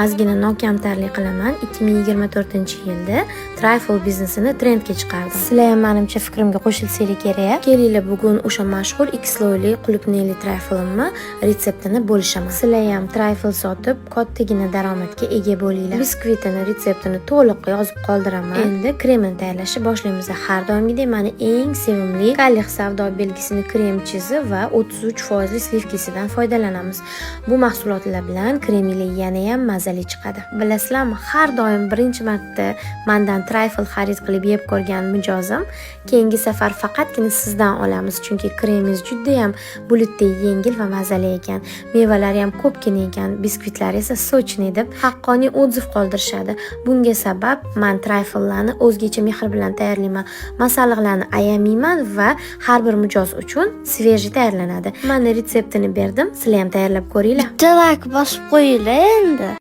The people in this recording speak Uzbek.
ozgina nokamtarlik qilaman. 2024-yilda trifle biznesini trendga chiqardim. Sizlar ham menimcha fikrimga qo'shilsanglar kerak. Kelinglar bugun o'sha mashhur X-loyli qulupneli trifle'imni retseptini bo'lishaman. Sizlar ham trifle sotib kattagina daromadga ega bo'linglar. Biskvitini retseptini to'liq yozib qoldiraman. Endi kremini tayyorlashni boshlaymiz. Har doimgidek meni eng sevimli Kalix savdo belgisini krem chizi va 33% slivkisidan foydalanamiz. Bu mahsulotlar bilan kremili yana ham mazali chiqadi. Bilasizlarmi, har doim birinchi marta mendan trifle xarid qilib yeb ko'rgan mijozim keyingi safar faqatgina sizdan olamiz, chunki kremingiz juda ham bulutdek yengil va mazali ekan. Mevalari ham ko'pgina ekan, biskvitlar esa sochniy deb haqqoniy otziv qoldirishadi. Bunga sabab men trifle'larni o'zgacha mehr bilan tayyorlayman. Masalliqlarni ayamayman va har bir mijoz uchun sveji tayyorlanadi. Men retseptini berdim, sizlar ham tayyorlab ko'ringlar. Bitta like bosib qo'yinglar endi.